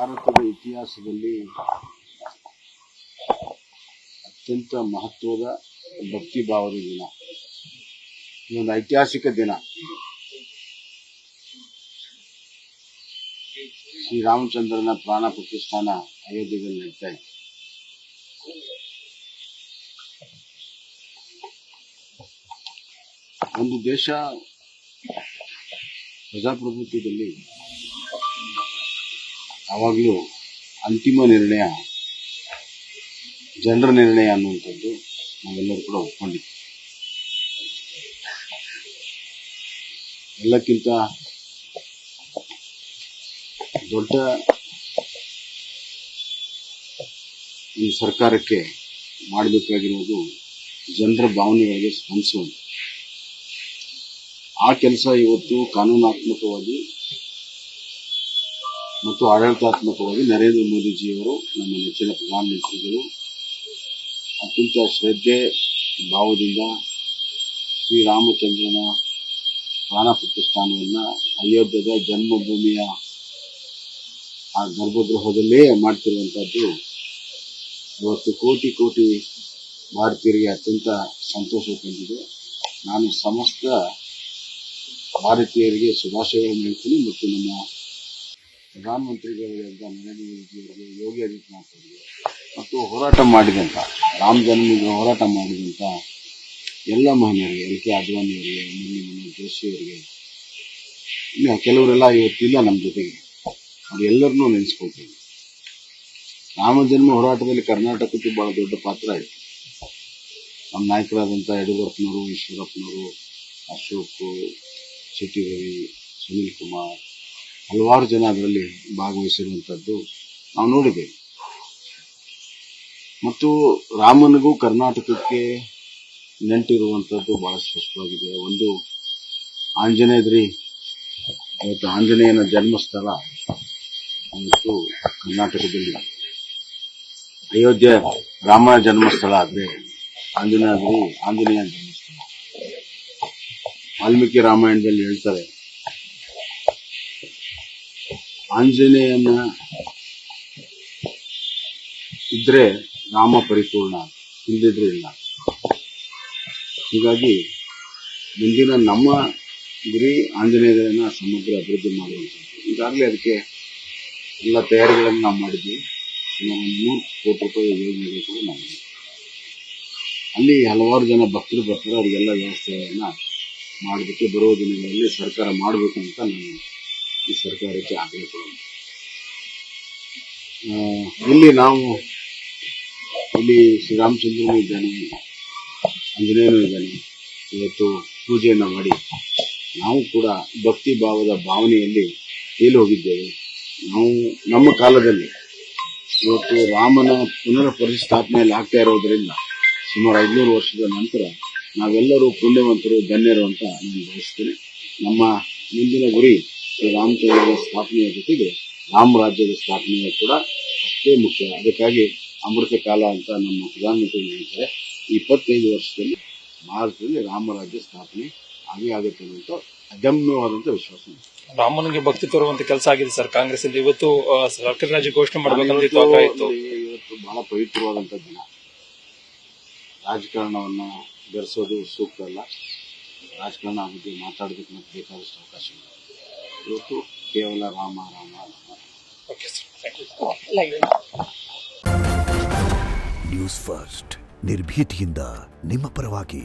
ಭಾರತದ ಇತಿಹಾಸದಲ್ಲಿ ಅತ್ಯಂತ ಮಹತ್ವದ ಭಕ್ತಿ ಭಾವದ ದಿನ. ಇದೊಂದು ಐತಿಹಾಸಿಕ ದಿನ. ಶ್ರೀರಾಮಚಂದ್ರನ ಪ್ರಾಣ ಪ್ರತಿಷ್ಠಾನ ಅಯೋಧ್ಯೆಯಲ್ಲಿ ನಡೀತಾ ಇದೆ. ಒಂದು ದೇಶ ಪ್ರಜಾಪ್ರಭುತ್ವದಲ್ಲಿ ಯಾವಾಗಲೂ ಅಂತಿಮ ನಿರ್ಣಯ ಜನರ ನಿರ್ಣಯ ಅನ್ನುವಂಥದ್ದು ನಾವೆಲ್ಲರೂ ಕೂಡ ಒಪ್ಕೊಂಡಿದ್ದೀವಿ. ಎಲ್ಲಕ್ಕಿಂತ ದೊಡ್ಡ ಈ ಸರ್ಕಾರಕ್ಕೆ ಮಾಡಬೇಕಾಗಿರುವುದು ಜನರ ಭಾವನೆಗಳಿಗೆ ಸ್ಪಂದಿಸುವುದು. ಆ ಕೆಲಸ ಇವತ್ತು ಕಾನೂನಾತ್ಮಕವಾಗಿ ಮತ್ತು ಆಡಳಿತಾತ್ಮಕವಾಗಿ ನರೇಂದ್ರ ಮೋದಿಜಿಯವರು, ನಮ್ಮ ನೆಚ್ಚಿನ ಪ್ರಧಾನಮಂತ್ರಿಗಳು ಅತ್ಯಂತ ಶ್ರದ್ಧೆ ಭಾವದಿಂದ ಶ್ರೀರಾಮಚಂದ್ರನ ಪ್ರಾಣ ಪ್ರತಿಷ್ಠಾನವನ್ನು ಅಯೋಧ್ಯದ ಜನ್ಮಭೂಮಿಯ ಆ ಗರ್ಭಗೃಹದಲ್ಲೇ ಮಾಡ್ತಿರುವಂಥದ್ದು ಇವತ್ತು ಕೋಟಿ ಕೋಟಿ ಭಾರತೀಯರಿಗೆ ಅತ್ಯಂತ ಸಂತೋಷ ತಂದಿದೆ. ನಾನು ಸಮಸ್ತ ಭಾರತೀಯರಿಗೆ ಶುಭಾಶಯಗಳನ್ನು ಹೇಳ್ತೀನಿ ಮತ್ತು ನಮ್ಮ ಪ್ರಧಾನಮಂತ್ರಿಗಳಾದ ನರೇಂದ್ರ ಮೋದಿಜಿಯವರಿಗೆ, ಯೋಗಿ ಆದಿತ್ಯನಾಥ್ ಅವರಿಗೆ ಮತ್ತು ಹೋರಾಟ ಮಾಡಿದಂಥ ರಾಮ ಜನ್ಮಭೂಮಿಗೆ ಹೋರಾಟ ಮಾಡಿದಂಥ ಎಲ್ಲ ಮಹಿಳೆಯರಿಗೆ, ಎಲ್ ಕೆ ಅದ್ವಾನಿಯವರಿಗೆ, ಮುರಳಿ ಮನೋಹರ್ ಜೋಶಿಯವರಿಗೆ, ಇನ್ನು ಕೆಲವರೆಲ್ಲ ಇವತ್ತಿಲ್ಲ ನಮ್ಮ ಜೊತೆಗೆ, ಅವರೆಲ್ಲರನ್ನೂ ನೆನೆಸ್ಕೊಳ್ತೀವಿ. ರಾಮ ಜನ್ಮ ಹೋರಾಟದಲ್ಲಿ ಕರ್ನಾಟಕಕ್ಕೆ ಬಹಳ ದೊಡ್ಡ ಪಾತ್ರ ಆಯಿತು. ನಮ್ಮ ನಾಯಕರಾದಂಥ ಯಡಿಯೂರಪ್ಪನವರು, ಈಶ್ವರಪ್ಪನವರು, ಅಶೋಕ್, ಶೆಟ್ಟಿ ರವಿ, ಸುನೀಲ್ ಕುಮಾರ್, ಹಲವಾರು ಜನ ಅದರಲ್ಲಿ ಭಾಗವಹಿಸಿರುವಂಥದ್ದು ನಾವು ನೋಡಿದ್ದೇವೆ. ಮತ್ತು ರಾಮನಿಗೂ ಕರ್ನಾಟಕಕ್ಕೆ ನೆಂಟಿರುವಂಥದ್ದು ಬಹಳ ಸ್ಪಷ್ಟವಾಗಿದೆ. ಒಂದು ಆಂಜನೇಯದ್ರಿ, ಇವತ್ತು ಆಂಜನೇಯನ ಜನ್ಮಸ್ಥಳ ಇವತ್ತು ಕರ್ನಾಟಕದಲ್ಲಿ. ಅಯೋಧ್ಯೆ ರಾಮನ ಜನ್ಮಸ್ಥಳ ಆದರೆ ಆಂಜನೇಯ ಜನ್ಮಸ್ಥಳ. ವಾಲ್ಮೀಕಿ ರಾಮಾಯಣದಲ್ಲಿ ಹೇಳ್ತಾರೆ, ಆಂಜನೇಯನ ಇದ್ರೆ ರಾಮ ಪರಿಪೂರ್ಣ, ಇಲ್ಲದಿದ್ರೆ ಇಲ್ಲ. ಹೀಗಾಗಿ ಮುಂದಿನ ನಮ್ಮ ಗುರಿ ಆಂಜನೇಯನ ಸಮಗ್ರ ಅಭಿವೃದ್ಧಿ ಮಾಡುವಂಥದ್ದು. ಈಗಾಗಲೇ ಅದಕ್ಕೆ ಎಲ್ಲ ತಯಾರಿಗಳನ್ನು ನಾವು ಮಾಡಿದ್ವಿ. ಒಂದು 100 ಕೋಟಿ ರೂಪಾಯಿ ಯೋಜನೆಗಳು ಕೂಡ ನಾವು ಅಲ್ಲಿ ಹಲವಾರು ಜನ ಭಕ್ತರು ಬರ್ತಾರೆ. ಅವರಿಗೆಲ್ಲ ವ್ಯವಸ್ಥೆಯನ್ನು ಮಾಡೋದಕ್ಕೆ ಬರುವ ದಿನಗಳಲ್ಲಿ ಸರ್ಕಾರ ಮಾಡಬೇಕು ಅಂತ ನಾನು ಈ ಸರ್ಕಾರಕ್ಕೆ ಆಗ್ರಹ ಕೊಡೋದು. ಇಲ್ಲಿ ಶ್ರೀರಾಮಚಂದ್ರನೂ ಇದ್ದಾನೆ, ಆಂಜನೇಯನೂ ಇದ್ದಾನೆ. ಇವತ್ತು ಪೂಜೆಯನ್ನು ಮಾಡಿ ನಾವು ಕೂಡ ಭಕ್ತಿ ಭಾವದ ಭಾವನೆಯಲ್ಲಿ ತೇಲಿ ಹೋಗಿದ್ದೇವೆ. ನಾವು ನಮ್ಮ ಕಾಲದಲ್ಲಿ ಇವತ್ತು ರಾಮನ ಪುನರ್ ಪ್ರತಿಷ್ಠಾಪನೆಯಲ್ಲಿ ಆಗ್ತಾ ಇರೋದರಿಂದ ಸುಮಾರು 500 ವರ್ಷದ ನಂತರ ನಾವೆಲ್ಲರೂ ಪುಣ್ಯವಂತರು, ಧನ್ಯರು ಅಂತ ನಾನು ಭಾವಿಸ್ತೇನೆ. ನಮ್ಮ ಮುಂದಿನ ಗುರಿ ಶ್ರೀರಾಮಚಂದ್ರನ ಸ್ಥಾಪನೆಯ ಜೊತೆಗೆ ರಾಮರಾಜ್ಯದ ಸ್ಥಾಪನೆಯು ಕೂಡ ಅಷ್ಟೇ ಮುಖ್ಯ. ಅದಕ್ಕಾಗಿ ಅಮೃತ ಕಾಲ ಅಂತ ನಮ್ಮ ಪ್ರಧಾನಮಂತ್ರಿಗಳು ಹೇಳ್ತಾರೆ. 25 ವರ್ಷದಲ್ಲಿ ಭಾರತದಲ್ಲಿ ರಾಮರಾಜ್ಯ ಸ್ಥಾಪನೆ ಆಗುತ್ತೆ ಅಂತ ಅದಮ್ಯವಾದಂಥ ವಿಶ್ವಾಸ. ರಾಮನಿಗೆ ಭಕ್ತಿ ತೋರುವಂತ ಕೆಲಸ ಆಗಿದೆ ಸರ್ ಕಾಂಗ್ರೆಸ್ ಅಲ್ಲಿ. ಇವತ್ತು ಸರ್ಕಾರಿ ರಾಜ್ಯ ಘೋಷಣೆ ಮಾಡಬೇಕಂತ ಇವತ್ತು ಬಹಳ ಪವಿತ್ರವಾದಂಥ ದಿನ. ರಾಜಕಾರಣವನ್ನ ಬೆರೆಸೋದು ಸೂಕ್ತ ಅಲ್ಲ. ರಾಜಕಾರಣ ಬಗ್ಗೆ ಮಾತಾಡೋದಕ್ಕೆ ಮತ್ತೆ ಬೇಕಾದಷ್ಟು ಅವಕಾಶ ಇಲ್ಲ. ಇವತ್ತು ಕೇವಲ Rama Rama Rama. Okay sir, thank you. News first ನಿರ್ಭೀತಿಯಿಂದ ನಿಮ್ಮ ಪರವಾಗಿ.